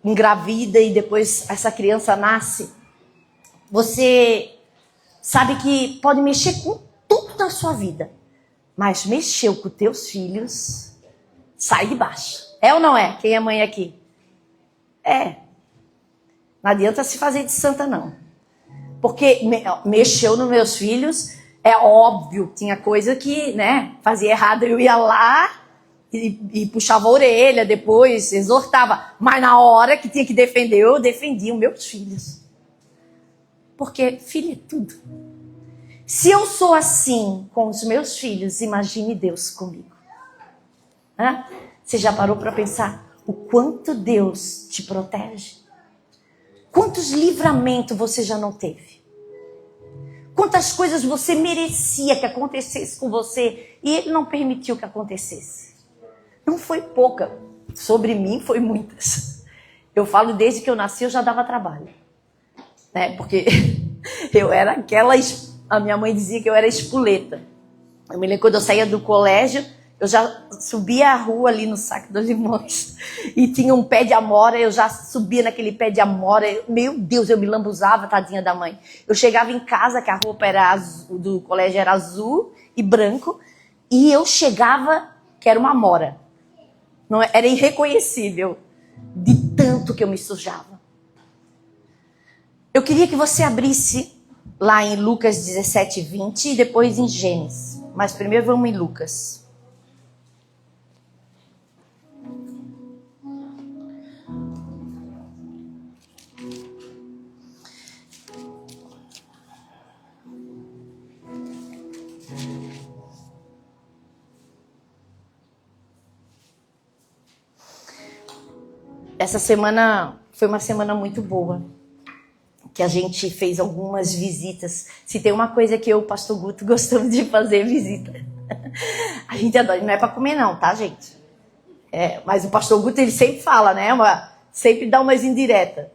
engravida e depois essa criança nasce, você sabe que pode mexer com tudo na sua vida, mas mexeu com teus filhos, sai de baixo. É ou não é? Quem é mãe aqui? É. Não adianta se fazer de santa, não. Porque mexeu nos meus filhos, é óbvio, tinha coisa que, né, fazia errado, eu ia lá e puxava a orelha, depois exortava. Mas na hora que tinha que defender, eu defendia os meus filhos. Porque filho é tudo. Se eu sou assim com os meus filhos, imagine Deus comigo. Hã? Você já parou para pensar o quanto Deus te protege? Quantos livramentos você já não teve? Quantas coisas você merecia que acontecesse com você e Ele não permitiu que acontecesse? Não foi pouca. Sobre mim foi muitas. Eu falo desde que eu nasci eu já dava trabalho. Né? Porque eu era aquela... A minha mãe dizia que eu era espoleta. Eu me lembro quando eu saía do colégio, eu já subia a rua ali no Saco dos Limões e tinha um pé de amora, eu já subia naquele pé de amora. Meu Deus, eu me lambuzava, tadinha da mãe. Eu chegava em casa, que a roupa era azul, do colégio era azul e branco, e eu chegava, que era uma amora. Não, era irreconhecível de tanto que eu me sujava. Eu queria que você abrisse lá em Lucas 17, 20 e depois em Gênesis. Mas primeiro vamos em Lucas. Essa semana foi uma semana muito boa, que a gente fez algumas visitas. Se tem uma coisa que eu e o pastor Guto gostamos de fazer, visita. A gente adora, não é para comer não, tá, gente? Mas o pastor Guto, ele sempre fala, né? Sempre dá umas indiretas.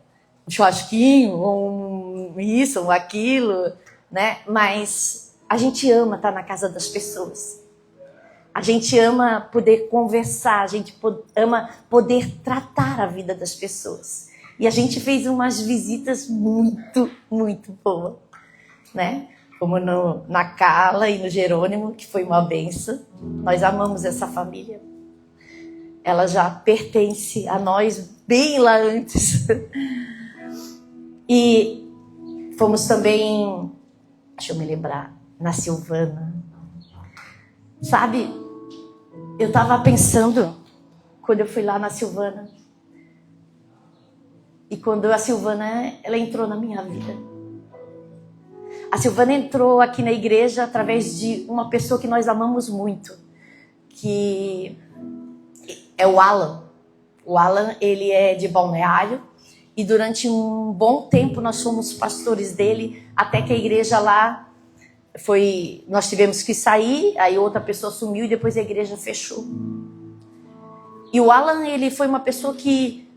Um churrasquinho, isso, um aquilo, né? Mas a gente ama estar na casa das pessoas. A gente ama poder conversar, a gente ama poder tratar a vida das pessoas. E a gente fez umas visitas muito, muito boas, né? Como na Carla e no Jerônimo, que foi uma benção. Nós amamos essa família. Ela já pertence a nós bem lá antes. E fomos também, deixa eu me lembrar, na Silvana. Sabe, eu estava pensando, quando eu fui lá na Silvana, e quando a Silvana, ela entrou na minha vida. A Silvana entrou aqui na igreja através de uma pessoa que nós amamos muito, que é o Alan. O Alan, ele é de Balneário, e durante um bom tempo nós fomos pastores dele, até que a igreja lá nós tivemos que sair, aí outra pessoa sumiu e depois a igreja fechou. E o Alan, ele foi uma pessoa que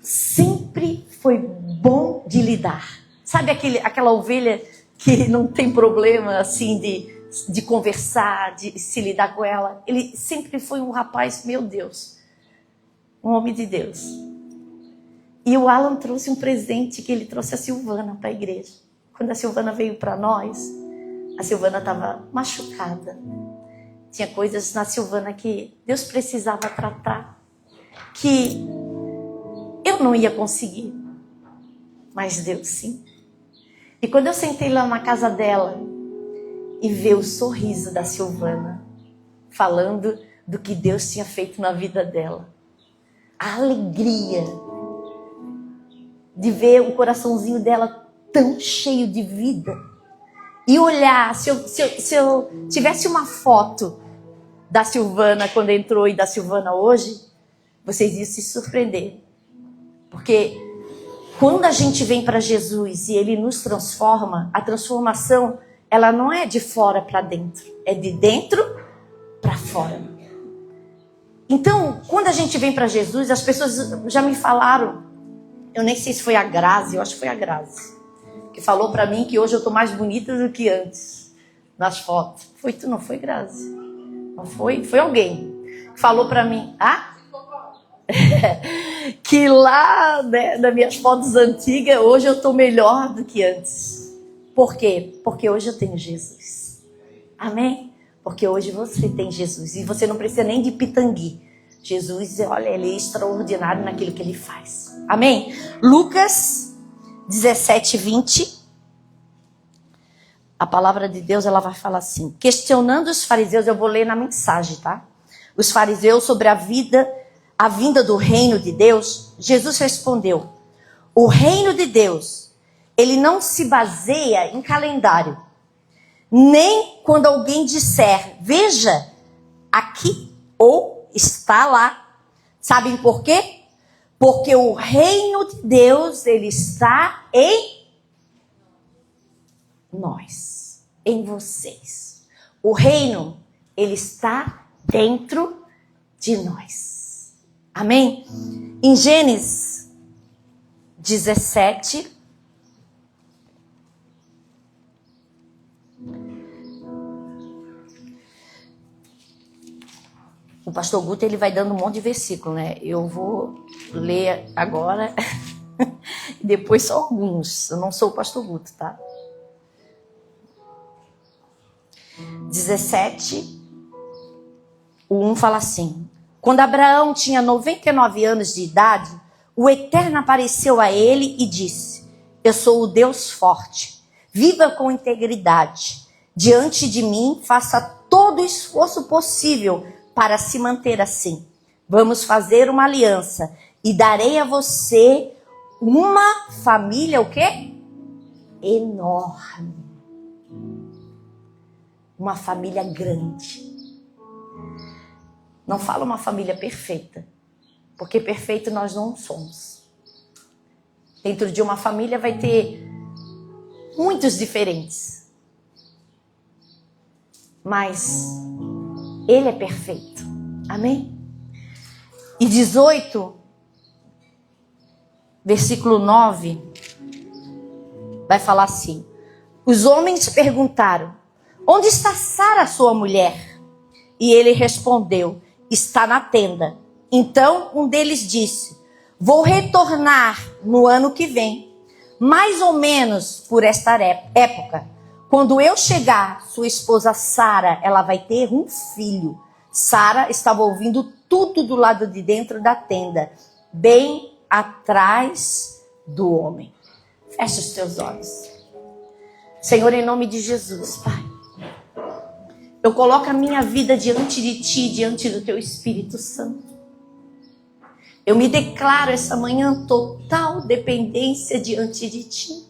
sempre foi bom de lidar. Sabe aquela ovelha que não tem problema assim de conversar, de se lidar com ela? Ele sempre foi um rapaz, meu Deus, um homem de Deus. E o Alan trouxe um presente, que ele trouxe a Silvana para a igreja. Quando a Silvana veio para nós, a Silvana estava machucada. Tinha coisas na Silvana que Deus precisava tratar, que eu não ia conseguir, mas Deus sim. E quando eu sentei lá na casa dela e vi o sorriso da Silvana, falando do que Deus tinha feito na vida dela, a alegria de ver o coraçãozinho dela tão cheio de vida, e olhar, se eu tivesse uma foto da Silvana quando entrou e da Silvana hoje, vocês iam se surpreender. Porque quando a gente vem para Jesus e Ele nos transforma, a transformação, ela não é de fora para dentro, é de dentro para fora. Então, quando a gente vem para Jesus, as pessoas já me falaram, eu nem sei se foi a Grazi, eu acho que foi a Grazi, que falou para mim que hoje eu tô mais bonita do que antes, nas fotos. Foi tu, não foi, Grazi? Não foi? Foi alguém que falou para mim. Ah? que lá, né, nas minhas fotos antigas, hoje eu estou melhor do que antes. Por quê? Porque hoje eu tenho Jesus. Amém? Porque hoje você tem Jesus. E você não precisa nem de pitangui. Jesus, olha, ele é extraordinário naquilo que ele faz. Amém? Lucas 17, 20. A palavra de Deus, ela vai falar assim. Questionando os fariseus, eu vou ler na mensagem, tá? Os fariseus sobre a vinda do reino de Deus, Jesus respondeu: o reino de Deus, ele não se baseia em calendário. Nem quando alguém disser, veja, aqui ou está lá. Sabem por quê? Porque o reino de Deus, ele está em nós, em vocês. O reino, ele está dentro de nós. Amém? Em Gênesis 17, o pastor Guto, ele vai dando um monte de versículo, né? Eu vou ler agora e depois só alguns. Eu não sou o pastor Guto, tá? 17, o 1 fala assim: quando Abraão tinha 99 anos de idade, o Eterno apareceu a ele e disse: eu sou o Deus forte, viva com integridade. Diante de mim, faça todo o esforço possível para se manter assim. Vamos fazer uma aliança e darei a você uma família, o quê? Enorme. Uma família grande. Não fala uma família perfeita, porque perfeito nós não somos. Dentro de uma família vai ter muitos diferentes, mas ele é perfeito. Amém? E 18, versículo 9, vai falar assim: os homens perguntaram: onde está Sara, sua mulher? E ele respondeu: está na tenda. Então um deles disse: vou retornar no ano que vem, mais ou menos por esta época. Quando eu chegar, sua esposa Sara, ela vai ter um filho. Sara estava ouvindo tudo do lado de dentro da tenda, bem atrás do homem. Feche os teus olhos. Senhor, em nome de Jesus, Pai, eu coloco a minha vida diante de Ti, diante do Teu Espírito Santo. Eu me declaro essa manhã total dependência diante de Ti.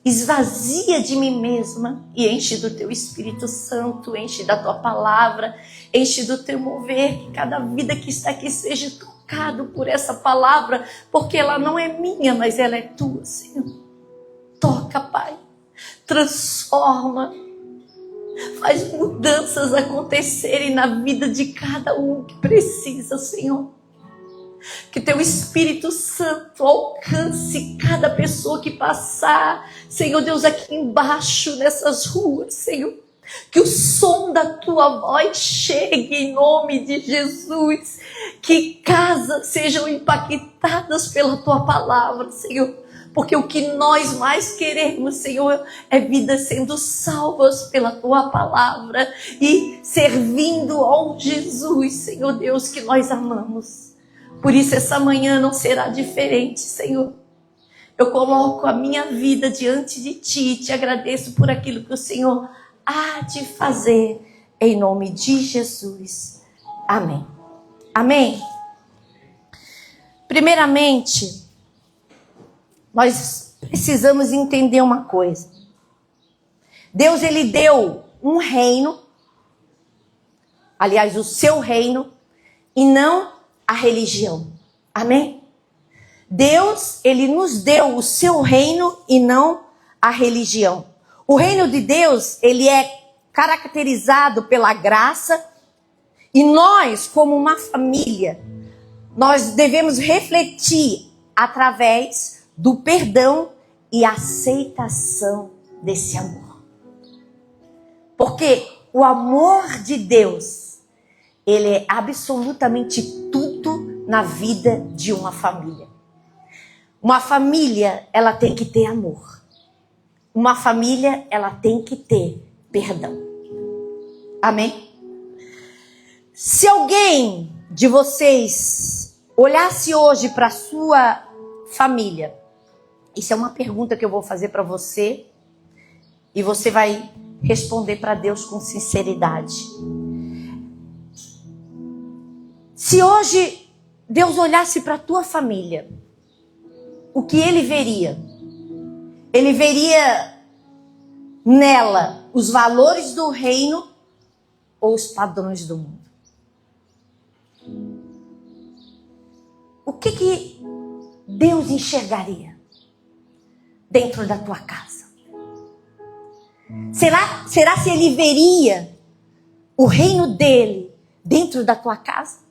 Esvazia de mim mesma e enche do Teu Espírito Santo, enche da Tua palavra, enche do Teu mover. Que cada vida que está aqui seja tocado por essa palavra, porque ela não é minha, mas ela é Tua, Senhor. Toca, Pai. Transforma. Faz mudanças acontecerem na vida de cada um que precisa, Senhor. Que Teu Espírito Santo alcance cada pessoa que passar, Senhor Deus, aqui embaixo nessas ruas, Senhor. Que o som da Tua voz chegue em nome de Jesus. Que casas sejam impactadas pela Tua palavra, Senhor. Porque o que nós mais queremos, Senhor, é vidas sendo salvas pela Tua palavra e servindo ao Jesus, Senhor Deus, que nós amamos. Por isso essa manhã não será diferente, Senhor. Eu coloco a minha vida diante de Ti e Te agradeço por aquilo que o Senhor há de fazer, em nome de Jesus. Amém. Amém. Primeiramente, nós precisamos entender uma coisa. Deus, Ele deu um reino, aliás, o seu reino, e não a religião. Amém? Deus, Ele nos deu o seu reino e não a religião. O reino de Deus, ele é caracterizado pela graça, e nós, como uma família, nós devemos refletir através do perdão e aceitação desse amor. Porque o amor de Deus, ele é absolutamente tudo na vida de uma família. Uma família, ela tem que ter amor. Uma família, ela tem que ter perdão. Amém? Se alguém de vocês olhasse hoje para a sua família, isso é uma pergunta que eu vou fazer para você, e você vai responder para Deus com sinceridade. Se hoje Deus olhasse para a tua família, o que Ele veria? Ele veria nela os valores do reino ou os padrões do mundo? O que Deus enxergaria dentro da tua casa? Será se Ele veria o reino dele dentro da tua casa?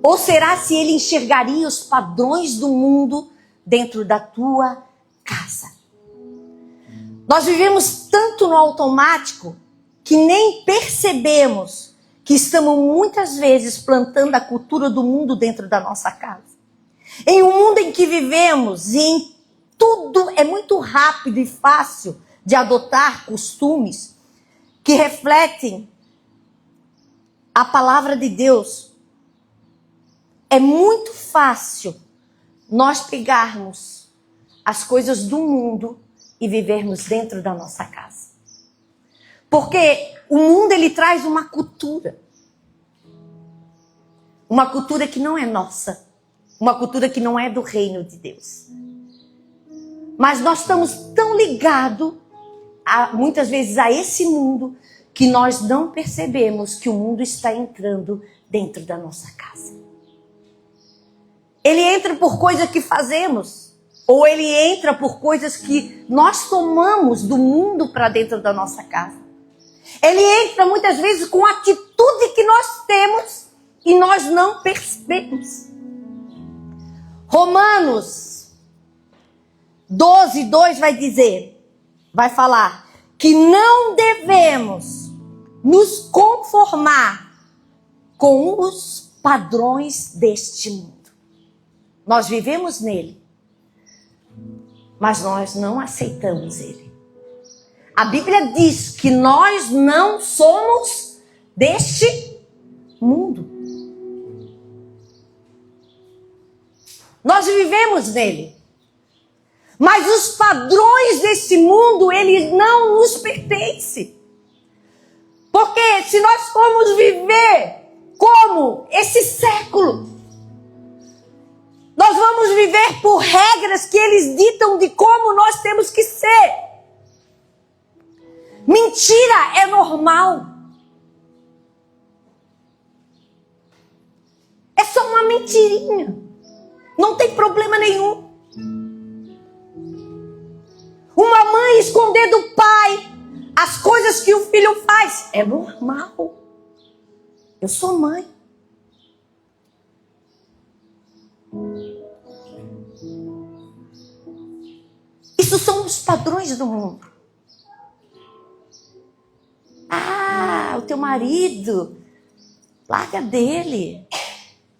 Ou será se Ele enxergaria os padrões do mundo dentro da tua casa? Nós vivemos tanto no automático que nem percebemos que estamos muitas vezes plantando a cultura do mundo dentro da nossa casa. Em um mundo em que vivemos e em tudo é muito rápido e fácil de adotar costumes que refletem a palavra de Deus, é muito fácil nós pegarmos as coisas do mundo e vivermos dentro da nossa casa. Porque o mundo, ele traz uma cultura. Uma cultura que não é nossa. Uma cultura que não é do reino de Deus. Mas nós estamos tão ligados, muitas vezes, a esse mundo, que nós não percebemos que o mundo está entrando dentro da nossa casa. Ele entra por coisas que fazemos, ou ele entra por coisas que nós tomamos do mundo para dentro da nossa casa. Ele entra muitas vezes com atitude que nós temos e nós não percebemos. Romanos 12:2 vai falar que não devemos nos conformar com os padrões deste mundo. Nós vivemos nele, mas nós não aceitamos ele. A Bíblia diz que nós não somos deste mundo. Nós vivemos nele. Mas os padrões desse mundo, eles não nos pertencem. Porque se nós formos viver como esse século, nós vamos viver por regras que eles ditam de como nós temos que ser. Mentira é normal. É só uma mentirinha. Não tem problema nenhum. Uma mãe esconder do pai as coisas que o filho faz é normal. Eu sou mãe. Isso são os padrões do mundo. Ah, o teu marido, larga dele.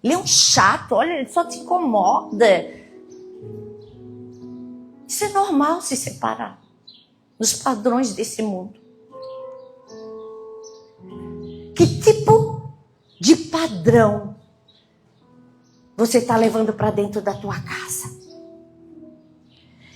Ele é um chato, olha, ele só te incomoda. Isso é normal se separar dos padrões desse mundo. Que tipo de padrão você está levando para dentro da tua casa?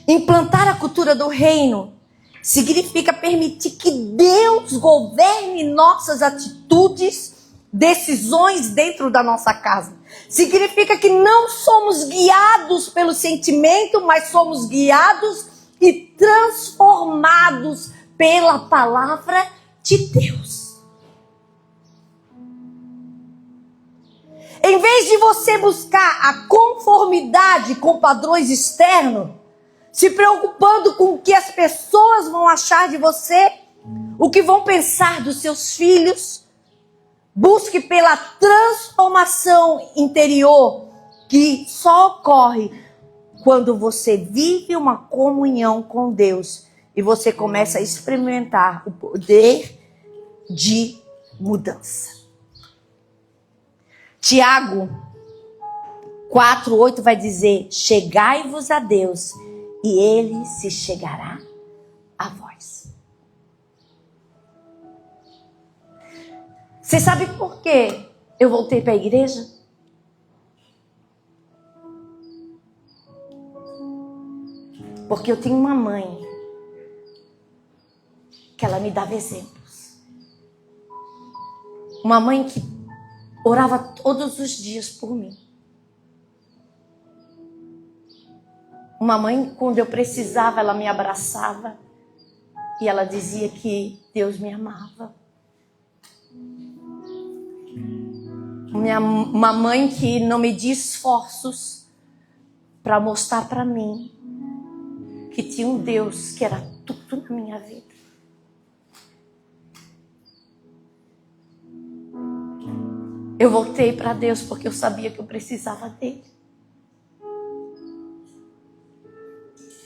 Implantar a cultura do reino significa permitir que Deus governe nossas atitudes, decisões dentro da nossa casa. Significa que não somos guiados pelo sentimento, mas somos guiados e transformados pela palavra de Deus. Em vez de você buscar a conformidade com padrões externos, se preocupando com o que as pessoas vão achar de você, o que vão pensar dos seus filhos, busque pela transformação interior que só ocorre quando você vive uma comunhão com Deus e você começa a experimentar o poder de mudança. Tiago 4:8 vai dizer: chegai-vos a Deus e Ele se chegará a vós. Você sabe por que eu voltei para a igreja? Porque eu tenho uma mãe que ela me dava exemplos. Uma mãe que orava todos os dias por mim. Uma mãe, quando eu precisava, ela me abraçava e ela dizia que Deus me amava. Uma mãe que não media esforços para mostrar para mim que tinha um Deus que era tudo na minha vida. Eu voltei para Deus porque eu sabia que eu precisava dele.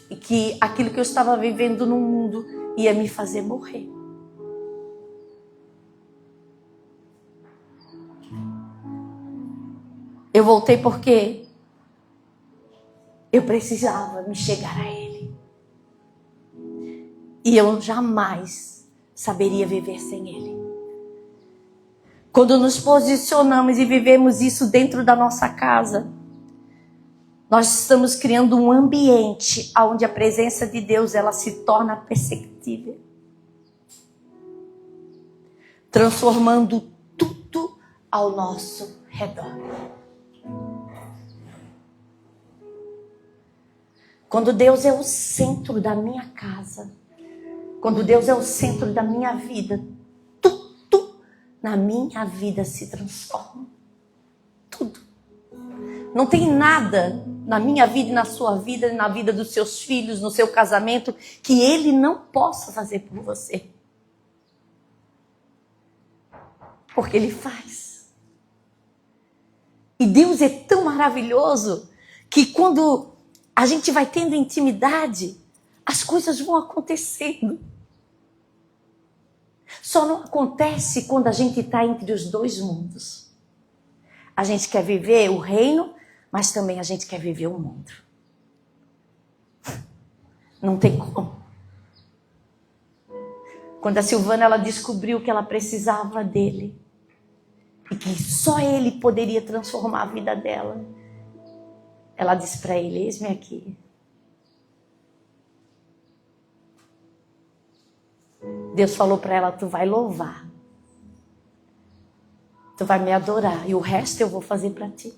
E que aquilo que eu estava vivendo no mundo ia me fazer morrer. Eu voltei porque eu precisava me chegar a Ele. E eu jamais saberia viver sem Ele. Quando nos posicionamos e vivemos isso dentro da nossa casa, nós estamos criando um ambiente onde a presença de Deus ela se torna perceptível, transformando tudo ao nosso redor. Quando Deus é o centro da minha casa, quando Deus é o centro da minha vida, tudo na minha vida se transforma. Tudo. Não tem nada na minha vida e na sua vida, na vida dos seus filhos, no seu casamento, que Ele não possa fazer por você. Porque Ele faz. E Deus é tão maravilhoso que quando a gente vai tendo intimidade, as coisas vão acontecendo. Só não acontece quando a gente está entre os dois mundos. A gente quer viver o reino, mas também a gente quer viver o mundo. Não tem como. Quando a Silvana ela descobriu que ela precisava dele, e que só ele poderia transformar a vida dela, ela disse para ele: eis-me aqui. Deus falou para ela: tu vai louvar. Tu vai me adorar. E o resto eu vou fazer para ti.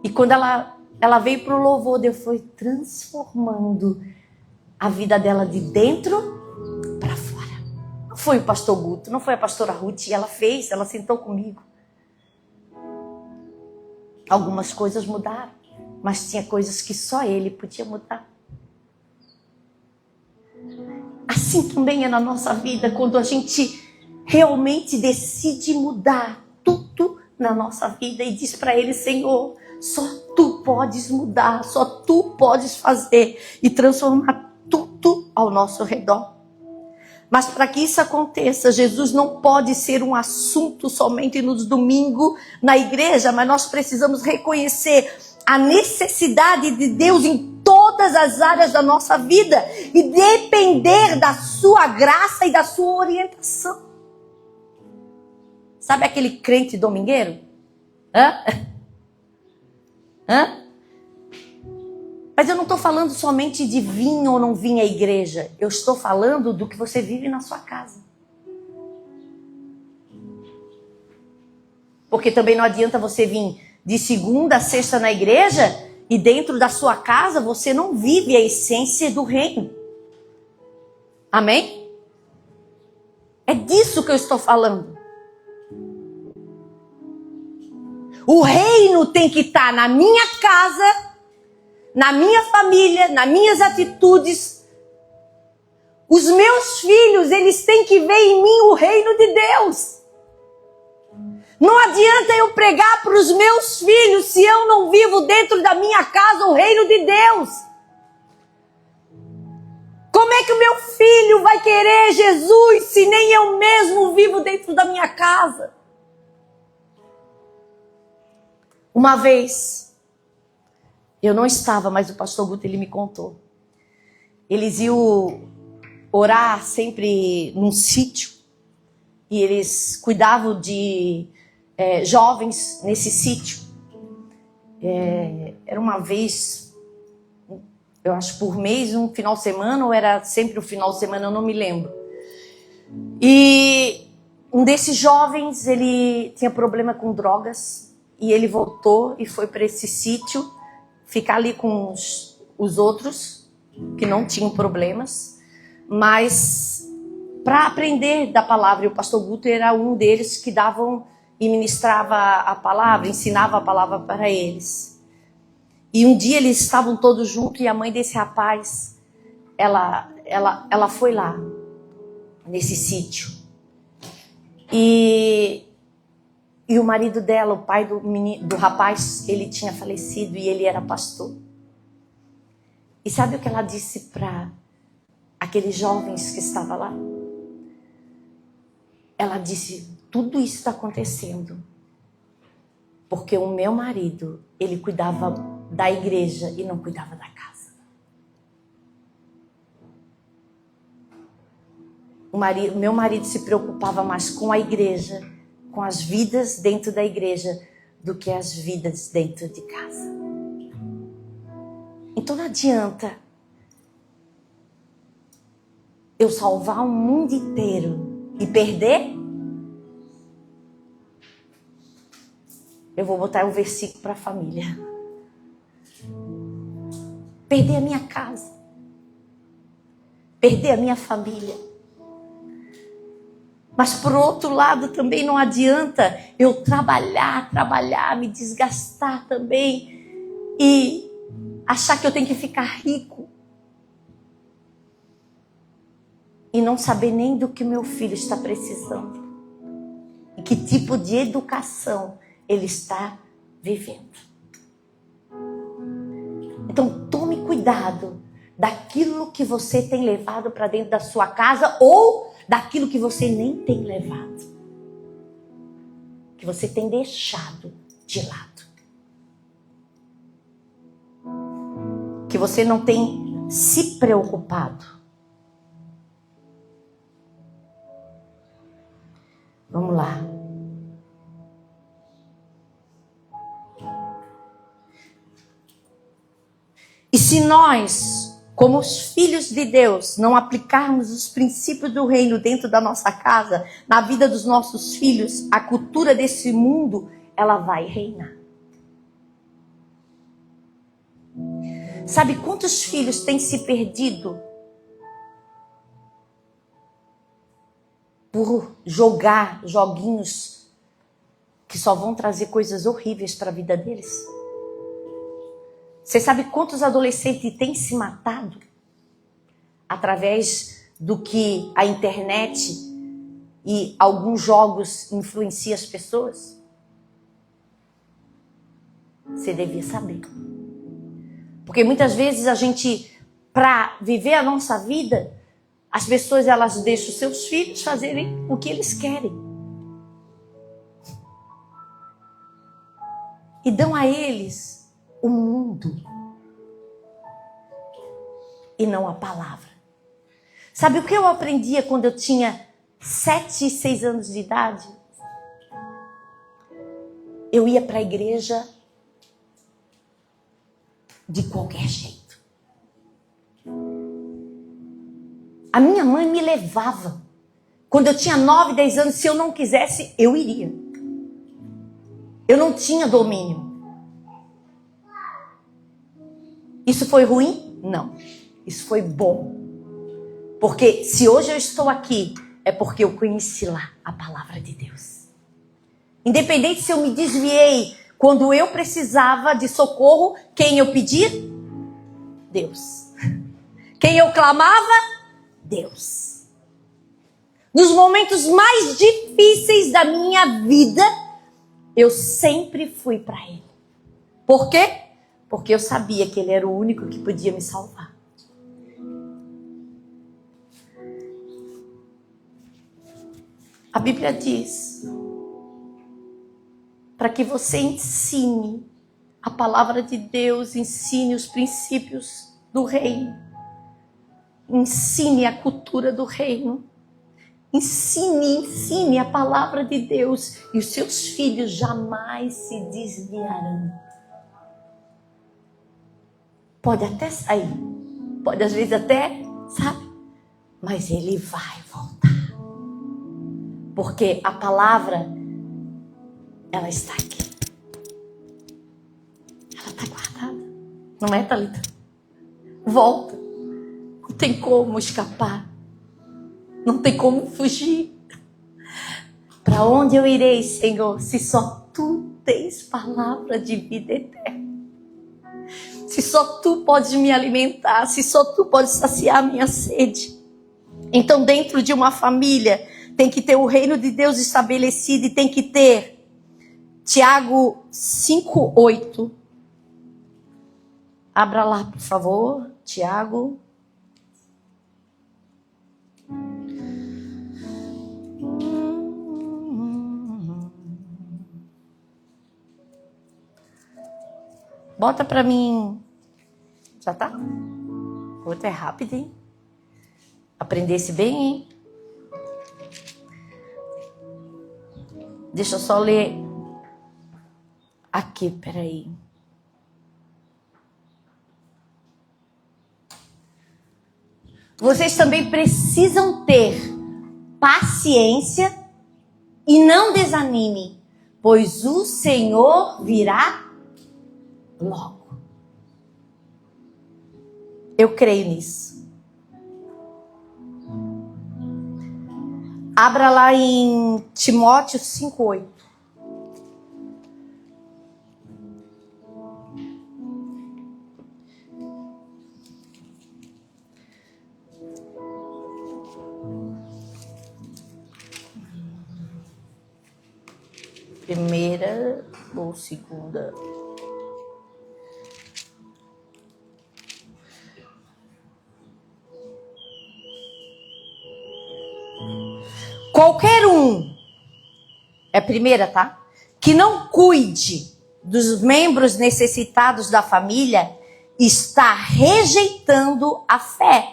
E quando ela veio para o louvor, Deus foi transformando a vida dela de dentro para fora. Não foi o pastor Guto, não foi a pastora Ruth. Ela sentou comigo. Algumas coisas mudaram, mas tinha coisas que só ele podia mudar. Assim também é na nossa vida, quando a gente realmente decide mudar tudo na nossa vida e diz para ele: Senhor, só tu podes mudar, só tu podes fazer e transformar tudo ao nosso redor. Mas para que isso aconteça, Jesus não pode ser um assunto somente nos domingos na igreja, mas nós precisamos reconhecer a necessidade de Deus em todas as áreas da nossa vida e depender da sua graça e da sua orientação. Sabe aquele crente domingueiro? Mas eu não estou falando somente de vir ou não vir à igreja. Eu estou falando do que você vive na sua casa. Porque também não adianta você vir de segunda a sexta na igreja e dentro da sua casa você não vive a essência do reino. Amém? É disso que eu estou falando. O reino tem que estar na minha casa, na minha família, nas minhas atitudes. Os meus filhos, eles têm que ver em mim o reino de Deus. Não adianta eu pregar para os meus filhos se eu não vivo dentro da minha casa o reino de Deus. Como é que o meu filho vai querer Jesus se nem eu mesmo vivo dentro da minha casa? Uma vez, eu não estava, mas o pastor Guto, ele me contou. Eles iam orar sempre num sítio. E eles cuidavam de jovens nesse sítio. Era uma vez, eu acho por mês, um final de semana, ou era sempre o final de semana, eu não me lembro. E um desses jovens, ele tinha problema com drogas. E ele voltou e foi para esse sítio, ficar ali com os outros, que não tinham problemas. Mas para aprender da palavra, e o pastor Guto era um deles que davam e ministrava a palavra, ensinava a palavra para eles. E um dia eles estavam todos juntos e a mãe desse rapaz, ela foi lá, nesse sítio. E o marido dela, o pai do rapaz, ele tinha falecido e ele era pastor. E sabe o que ela disse para aqueles jovens que estavam lá? Ela disse, tudo isso está acontecendo porque o meu marido, ele cuidava da igreja e não cuidava da casa. Meu marido se preocupava mais com a igreja, com as vidas dentro da igreja, do que as vidas dentro de casa. Então não adianta eu salvar o mundo inteiro e perder. Eu vou botar um versículo para a família. Perder a minha casa. Perder a minha família. Mas por outro lado também não adianta eu trabalhar, me desgastar também e achar que eu tenho que ficar rico e não saber nem do que meu filho está precisando e que tipo de educação ele está vivendo. Então tome cuidado daquilo que você tem levado para dentro da sua casa ou daquilo que você nem tem levado, que você tem deixado de lado, que você não tem se preocupado. Vamos lá. E se nós, como os filhos de Deus, não aplicarmos os princípios do reino dentro da nossa casa, na vida dos nossos filhos, a cultura desse mundo, ela vai reinar. Sabe quantos filhos têm se perdido por jogar joguinhos que só vão trazer coisas horríveis para a vida deles? Você sabe quantos adolescentes têm se matado através do que a internet e alguns jogos influenciam as pessoas? Você devia saber. Porque muitas vezes a gente, para viver a nossa vida, as pessoas elas deixam seus filhos fazerem o que eles querem. E dão a eles o mundo e não a palavra. Sabe o que eu aprendia quando eu tinha 7 e 6 anos de idade? Eu ia para a igreja de qualquer jeito. A minha mãe me levava. Quando eu tinha 9, 10 anos, se eu não quisesse, eu iria. Eu não tinha domínio. Isso foi ruim? Não. Isso foi bom. Porque se hoje eu estou aqui, é porque eu conheci lá a palavra de Deus. Independente se eu me desviei quando eu precisava de socorro, quem eu pedia? Deus. Quem eu clamava? Deus. Nos momentos mais difíceis da minha vida, eu sempre fui para Ele. Por quê? Porque eu sabia que Ele era o único que podia me salvar. A Bíblia diz para que você ensine a palavra de Deus, ensine os princípios do reino, ensine a cultura do reino, ensine a palavra de Deus, e os seus filhos jamais se desviarão. Pode até sair, pode às vezes até, sabe? Mas ele vai voltar. Porque a palavra, ela está aqui. Ela está guardada. Não é, Thalita? Volta. Não tem como escapar. Não tem como fugir. Para onde eu irei, Senhor, se só Tu tens palavra de vida eterna? Se só Tu podes me alimentar, se só Tu podes saciar a minha sede. Então, dentro de uma família, tem que ter o reino de Deus estabelecido e tem que ter Tiago 5:8. Abra lá, por favor, Tiago. Bota para mim. Já tá? Outro é rápido, hein? Aprendesse bem, hein? Deixa eu só ler aqui, peraí. Vocês também precisam ter paciência e não desanime, pois o Senhor virá logo. Eu creio nisso. Abra lá em Timóteo 5:8. Primeira ou segunda? Qualquer um, é a primeira, tá? Que não cuide dos membros necessitados da família, está rejeitando a fé.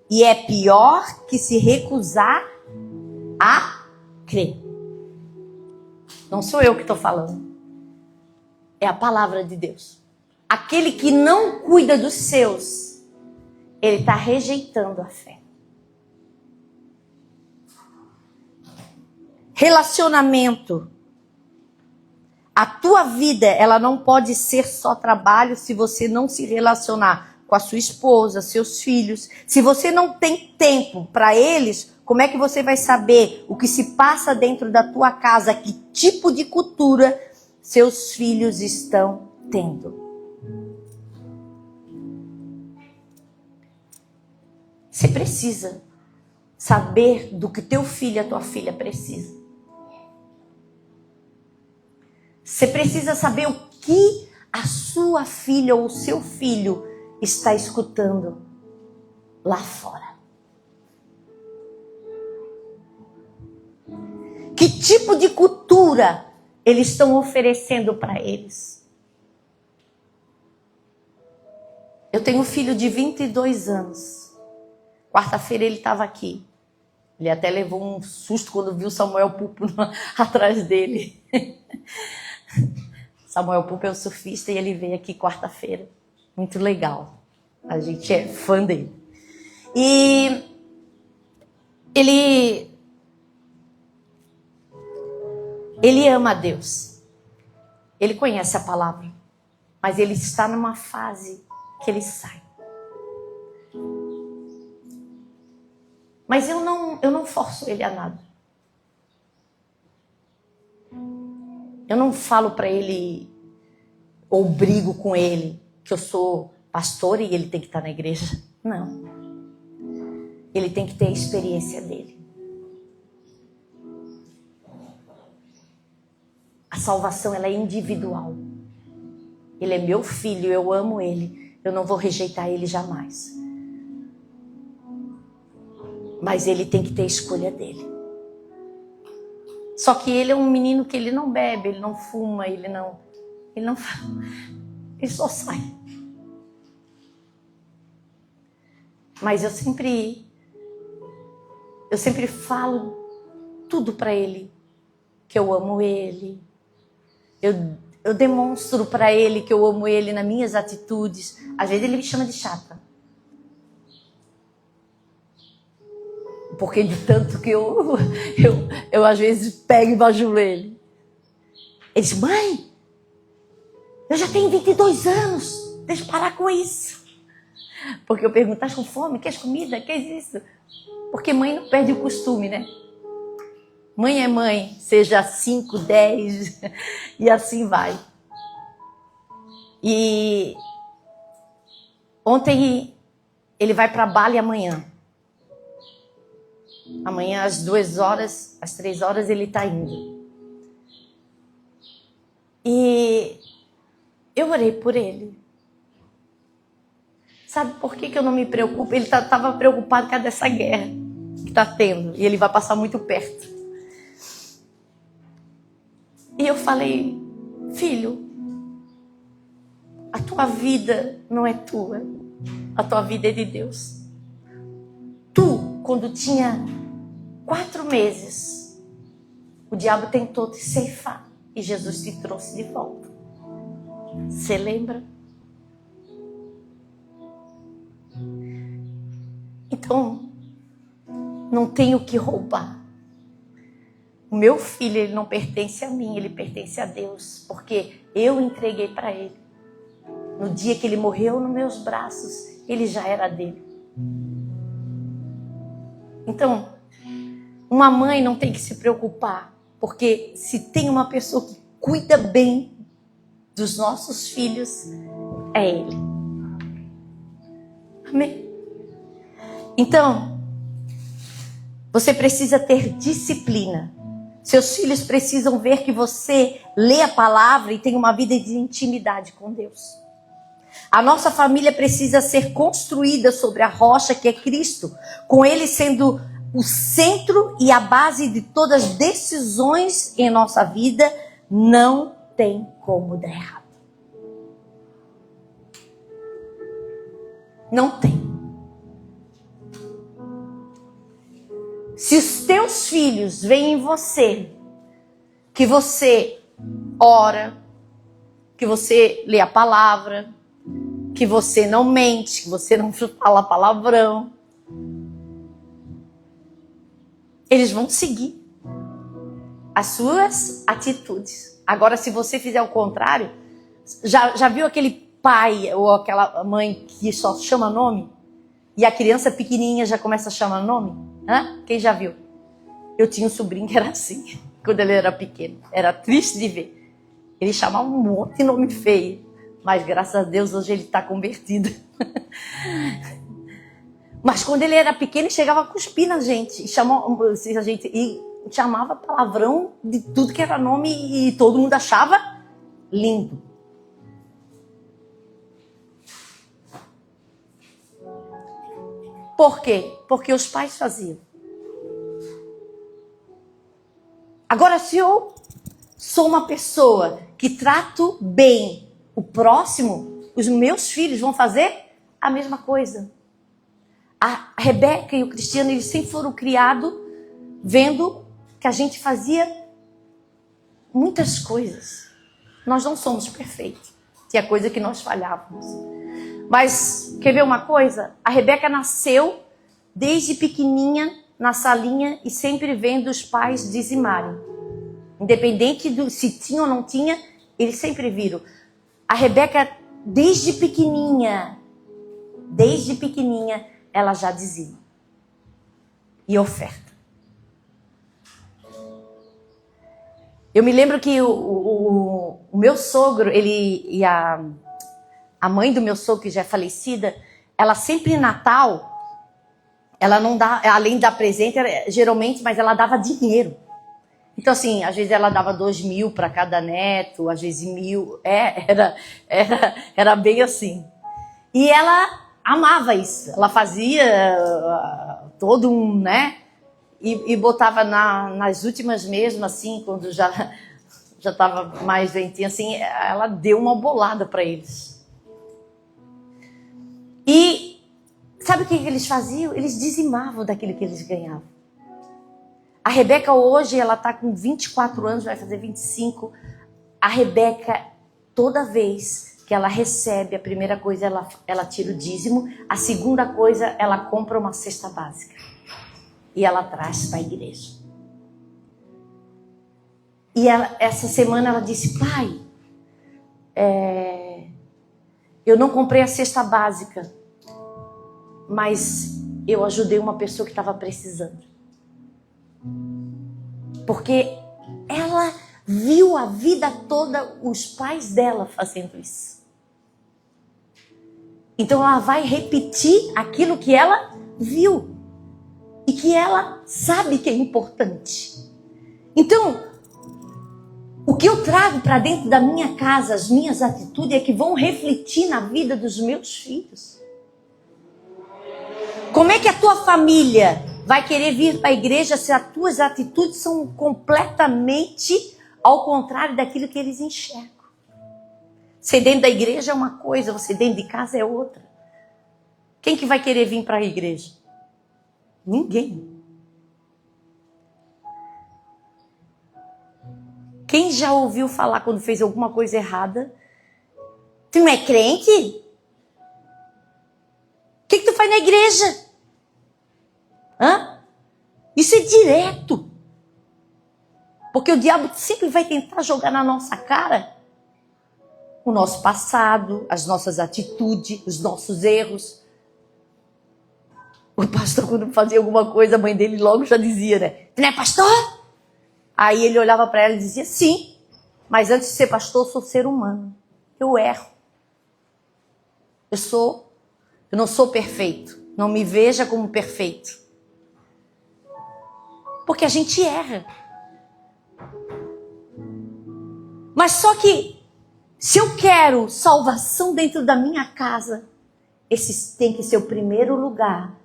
E é pior que se recusar a crer. Não sou eu que estou falando. É a palavra de Deus. Aquele que não cuida dos seus, ele está rejeitando a fé. Relacionamento. A tua vida, ela não pode ser só trabalho se você não se relacionar com a sua esposa, seus filhos. Se você não tem tempo para eles, como é que você vai saber o que se passa dentro da tua casa? Que tipo de cultura seus filhos estão tendo? Você precisa saber do que teu filho e a tua filha precisam. Você precisa saber o que a sua filha ou o seu filho está escutando lá fora. Que tipo de cultura eles estão oferecendo para eles? Eu tenho um filho de 22 anos. Quarta-feira ele estava aqui. Ele até levou um susto quando viu Samuel Pupo atrás dele. Samuel Pupo é um surfista e ele veio aqui quarta-feira. Muito legal. A gente é fã dele. E ele ama a Deus. Ele conhece a palavra. Mas ele está numa fase que ele sai. Mas eu não forço ele a nada. Eu não falo para ele, ou brigo com ele, que eu sou pastor e ele tem que estar na igreja. Não. Ele tem que ter a experiência dele. A salvação, ela é individual. Ele é meu filho, eu amo ele. Eu não vou rejeitar ele jamais. Mas ele tem que ter a escolha dele. Só que ele é um menino que ele não bebe, ele não fuma, ele só sai. Mas eu sempre falo tudo para ele, que eu amo ele. Eu demonstro para ele que eu amo ele nas minhas atitudes. Às vezes ele me chama de chata. Porque de tanto que eu às vezes pego e bajulo ele. Ele diz, mãe, eu já tenho 22 anos, deixa eu parar com isso. Porque eu pergunto, estás com fome? Queres comida? Queres isso? Porque mãe não perde o costume, né? Mãe é mãe, seja 5, 10 e assim vai. E ontem ele vai para Bali amanhã. Amanhã às 2 horas, às 3 horas ele está indo. E eu orei por ele. Sabe por que eu não me preocupo? Ele estava preocupado com essa guerra que está tendo. E ele vai passar muito perto. E eu falei, filho, a tua vida não é tua. A tua vida é de Deus. Tu, quando tinha 4 meses, o diabo tentou te ceifar. E Jesus te trouxe de volta. Você lembra? Então, não tenho o que roubar. O meu filho, ele não pertence a mim, ele pertence a Deus. Porque eu entreguei para ele. No dia que ele morreu nos meus braços, ele já era dele. Então, uma mãe não tem que se preocupar. Porque se tem uma pessoa que cuida bem dos nossos filhos, é ele. Amém? Então, você precisa ter disciplina. Seus filhos precisam ver que você lê a palavra e tem uma vida de intimidade com Deus. A nossa família precisa ser construída sobre a rocha que é Cristo, com Ele sendo o centro e a base de todas as decisões em nossa vida. Não tem como dar errado. Não tem. Se os teus filhos veem em você, que você ora, que você lê a palavra, que você não mente, que você não fala palavrão, eles vão seguir as suas atitudes. Agora, se você fizer o contrário, já viu aquele pai ou aquela mãe que só chama nome? E a criança pequenininha já começa a chamar nome? Hã? Quem já viu? Eu tinha um sobrinho que era assim, quando ele era pequeno. Era triste de ver. Ele chamava um monte de nome feio. Mas graças a Deus hoje ele está convertido. Mas quando ele era pequeno, ele chegava a cuspir na gente. E chamava palavrão de tudo que era nome e todo mundo achava lindo. Por quê? Porque os pais faziam. Agora, se eu sou uma pessoa que trato bem o próximo, os meus filhos vão fazer a mesma coisa. A Rebeca e o Cristiano, eles sempre foram criados vendo que a gente fazia muitas coisas. Nós não somos perfeitos. Tinha coisa que nós falhávamos. Mas, quer ver uma coisa? A Rebeca nasceu desde pequenininha na salinha e sempre vendo os pais dizimarem. Independente do se tinha ou não tinha, eles sempre viram. A Rebeca, desde pequenininha, ela já dizima. E oferta. Eu me lembro que o meu sogro, ele e a mãe do meu sogro, que já é falecida, ela sempre em Natal, ela não dá, além da presente, geralmente, mas ela dava dinheiro. Então, assim, às vezes ela dava 2.000 para cada neto, às vezes 1.000. Era bem assim. E ela amava isso. Ela fazia todo um, né? e botava nas últimas mesmo, assim, quando já estava mais ventinha, assim, ela deu uma bolada para eles. E sabe o que eles faziam? Eles dizimavam daquilo que eles ganhavam. A Rebeca hoje, ela está com 24 anos, vai fazer 25. A Rebeca, toda vez que ela recebe, a primeira coisa, ela tira o dízimo. A segunda coisa, ela compra uma cesta básica. E ela traz para a igreja. E essa semana ela disse, pai, eu não comprei a cesta básica, mas eu ajudei uma pessoa que estava precisando. Porque ela viu a vida toda os pais dela fazendo isso. Então ela vai repetir aquilo que ela viu e que ela sabe que é importante. Então, o que eu trago para dentro da minha casa, as minhas atitudes, é que vão refletir na vida dos meus filhos. Como é que a tua família vai querer vir para a igreja se as tuas atitudes são completamente ao contrário daquilo que eles enxergam? Você dentro da igreja é uma coisa, você dentro de casa é outra. Quem que vai querer vir para a igreja? Ninguém. Quem já ouviu falar quando fez alguma coisa errada? Tu não é crente? O que tu faz na igreja? Hã? Isso é direto. Porque o diabo sempre vai tentar jogar na nossa cara o nosso passado, as nossas atitudes, os nossos erros. O pastor, quando fazia alguma coisa, a mãe dele logo já dizia, né? Tu não é pastor? Aí ele olhava para ela e dizia, sim, mas antes de ser pastor, eu sou ser humano. Eu erro. Eu não sou perfeito. Não me veja como perfeito. Porque a gente erra. Mas só que, se eu quero salvação dentro da minha casa, esse tem que ser o primeiro lugar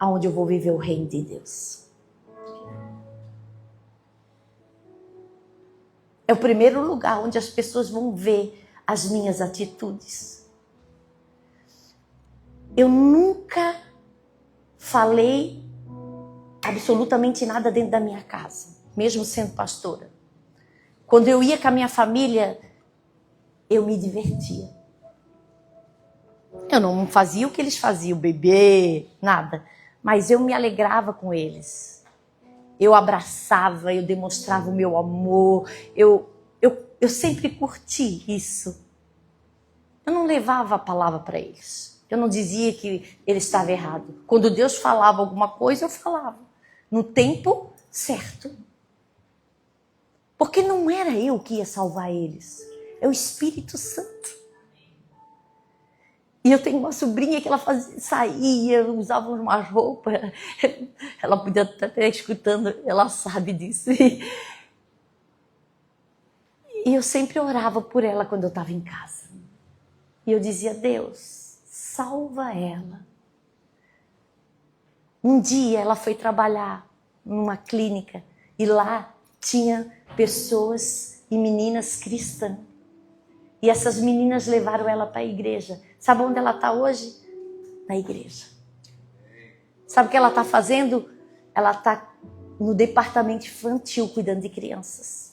onde eu vou viver o reino de Deus. É o primeiro lugar onde as pessoas vão ver as minhas atitudes. Eu nunca falei absolutamente nada dentro da minha casa, mesmo sendo pastora. Quando eu ia com a minha família, eu me divertia. Eu não fazia o que eles faziam, beber, nada. Mas eu me alegrava com eles. Eu abraçava, eu demonstrava o meu amor. Eu sempre curti isso. Eu não levava a palavra para eles. Eu não dizia que ele estava errado. Quando Deus falava alguma coisa, eu falava. No tempo certo. Porque não era eu que ia salvar eles. É o Espírito Santo. E eu tenho uma sobrinha que ela saía, usava uma roupa. Ela podia estar escutando, ela sabe disso. E eu sempre orava por ela quando eu estava em casa. E eu dizia, Deus, salva ela. Um dia ela foi trabalhar numa clínica e lá tinha pessoas e meninas cristãs. E essas meninas levaram ela para a igreja. Sabe onde ela está hoje? Na igreja. Sabe o que ela está fazendo? Ela está no departamento infantil cuidando de crianças.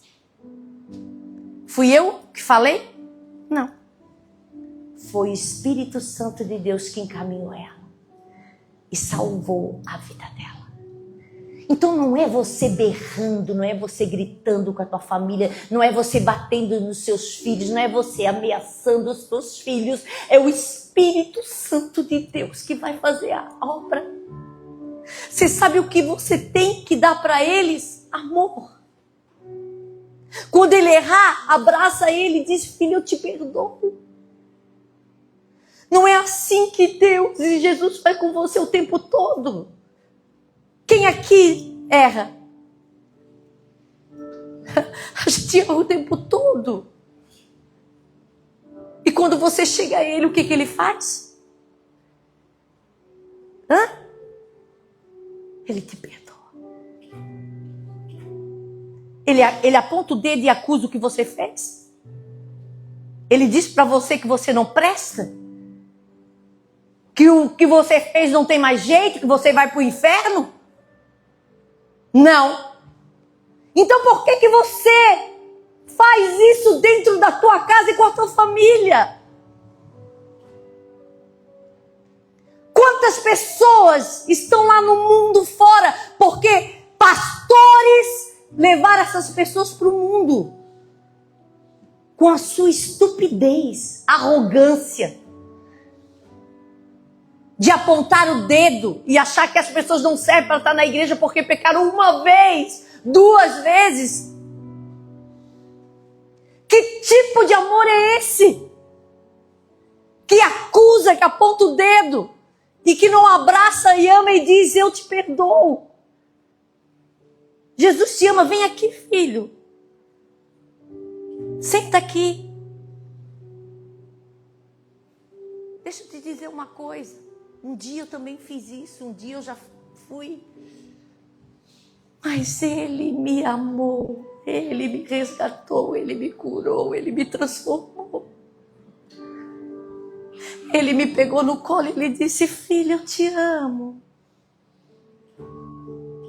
Fui eu que falei? Não. Foi o Espírito Santo de Deus que encaminhou ela e salvou a vida dela. Então não é você berrando, não é você gritando com a tua família, não é você batendo nos seus filhos, não é você ameaçando os teus filhos, é o Espírito Santo de Deus que vai fazer a obra. Você sabe o que você tem que dar para eles? Amor. Quando ele errar, abraça ele e diz, filho, eu te perdoo. Não é assim que Deus e Jesus faz com você o tempo todo. Quem aqui erra? A gente erra o tempo todo. E quando você chega a ele, o que ele faz? Ele te perdoa. Ele aponta o dedo e acusa o que você fez? Ele diz para você que você não presta? Que o que você fez não tem mais jeito? Que você vai para o inferno? Não. Então por que você faz isso dentro da tua casa e com a tua família? Quantas pessoas estão lá no mundo fora porque pastores levaram essas pessoas para o mundo com a sua estupidez, arrogância, de apontar o dedo e achar que as pessoas não servem para estar na igreja porque pecaram uma vez, 2 vezes. Que tipo de amor é esse? Que acusa, que aponta o dedo e que não abraça e ama e diz: eu te perdoo. Jesus te ama, vem aqui, filho. Senta aqui. Deixa eu te dizer uma coisa. Um dia eu também fiz isso, um dia eu já fui. Mas Ele me amou, Ele me resgatou, Ele me curou, Ele me transformou. Ele me pegou no colo e Ele disse: filha, eu te amo.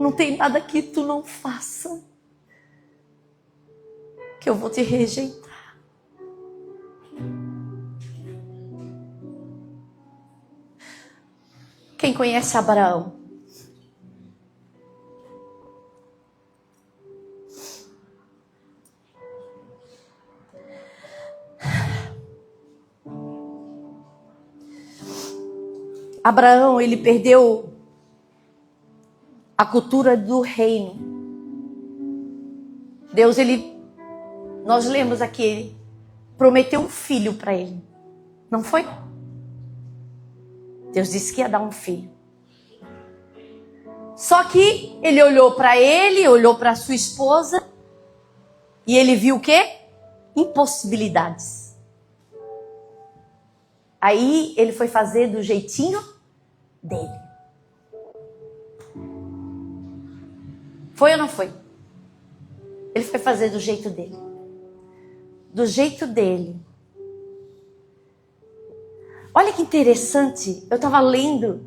Não tem nada que tu não faça que eu vou te rejeitar. Quem conhece Abraão? Abraão, ele perdeu a cultura do reino. Deus, nós lemos aqui, ele prometeu um filho para ele. Não foi? Deus disse que ia dar um filho. Só que ele olhou para ele, olhou para sua esposa e ele viu o quê? Impossibilidades. Aí ele foi fazer do jeitinho dele. Foi ou não foi? Ele foi fazer do jeito dele. Do jeito dele. Olha que interessante. Eu estava lendo.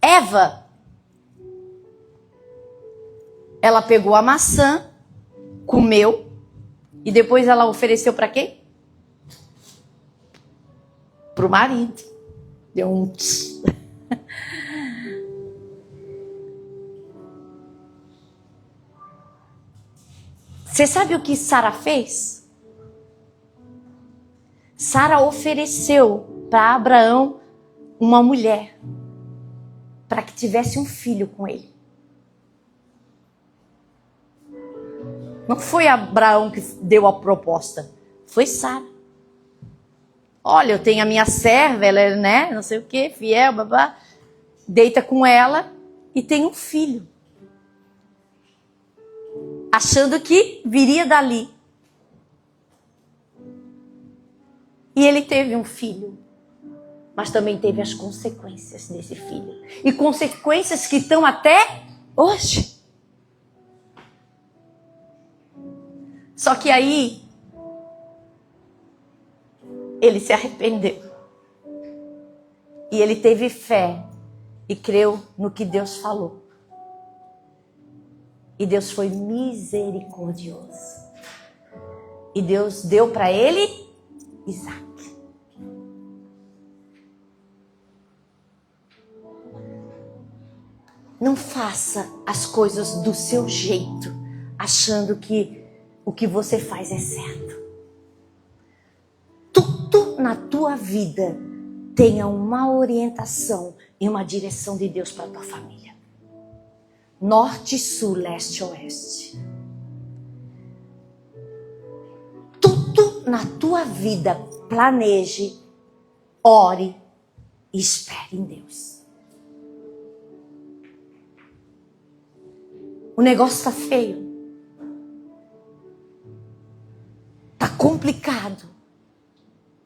Eva. Ela pegou a maçã, comeu. E depois ela ofereceu para quem? Para o marido. Deu um... Você sabe o que Sara fez? Sara ofereceu para Abraão uma mulher para que tivesse um filho com ele. Não foi Abraão que deu a proposta, foi Sara. Olha, eu tenho a minha serva, ela é, né, não sei o que, fiel, babá. Deita com ela e tem um filho. Achando que viria dali. E ele teve um filho. Mas também teve as consequências desse filho. E consequências que estão até hoje. Só que aí, ele se arrependeu. E ele teve fé e creu no que Deus falou. E Deus foi misericordioso. E Deus deu para ele Isaac. Não faça as coisas do seu jeito, achando que o que você faz é certo. Tudo na tua vida tenha uma orientação e uma direção de Deus para a tua família. Norte, sul, leste, oeste. Tudo na tua vida planeje, ore e espere em Deus. O negócio está feio. Está complicado.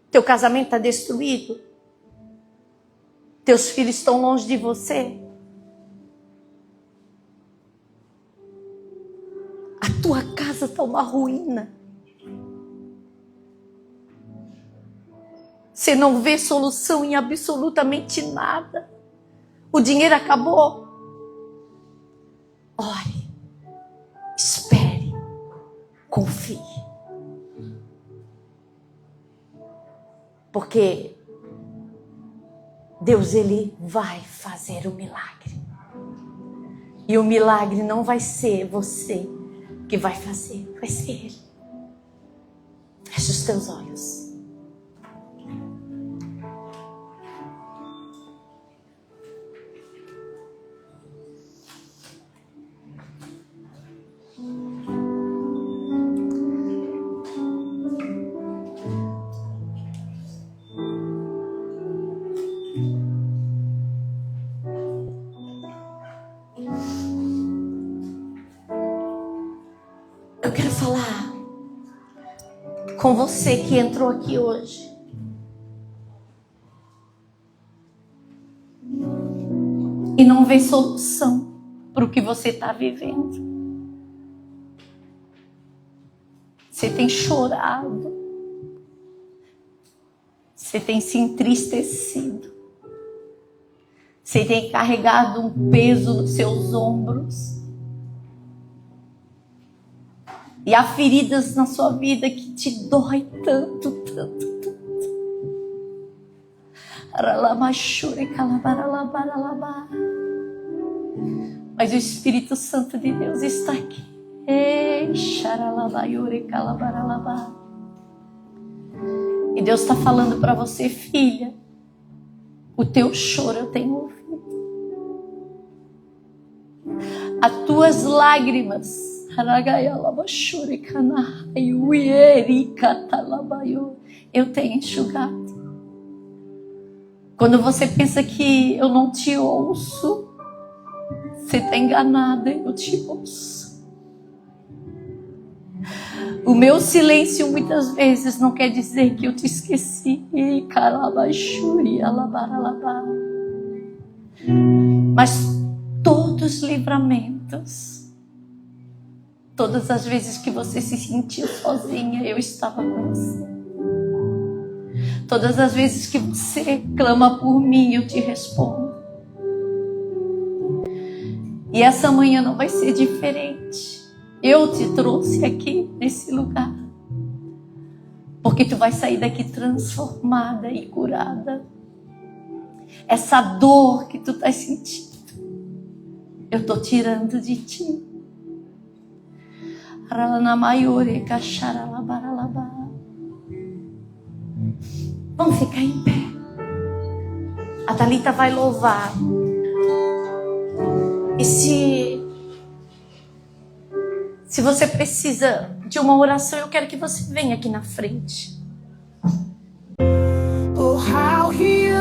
Teu casamento está destruído. Teus filhos estão longe de você. casa está uma ruína. Você não vê solução em absolutamente nada. O dinheiro acabou. Ore, espere, confie. Porque Deus, Ele vai fazer o milagre. E o milagre não vai ser você que vai fazer, vai ser Ele. Feche os teus olhos. Eu quero falar com você que entrou aqui hoje. E não vê solução para o que você está vivendo. Você tem chorado. Você tem se entristecido. Você tem carregado um peso nos seus ombros. E há feridas na sua vida que te dói tanto, tanto, tanto. Mas o Espírito Santo de Deus está aqui. E Deus está falando para você, filha, o teu choro eu tenho ouvido. As tuas lágrimas eu tenho enxugado. Quando você pensa que eu não te ouço, você está enganada, eu te ouço. O meu silêncio muitas vezes não quer dizer que eu te esqueci. Mas todos os livramentos, todas as vezes que você se sentiu sozinha, eu estava com você. Todas as vezes que você clama por mim, eu te respondo. E essa manhã não vai ser diferente. Eu te trouxe aqui nesse lugar, porque tu vai sair daqui transformada e curada. Essa dor que tu está sentindo, eu estou tirando de ti. Vamos ficar em pé. A Thalita vai louvar. E se você precisa de uma oração, eu quero que você venha aqui na frente. Oh, how he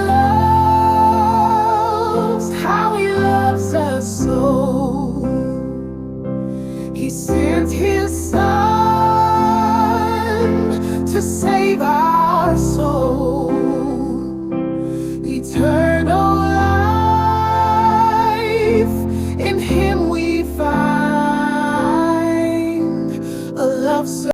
loves us so. He sent his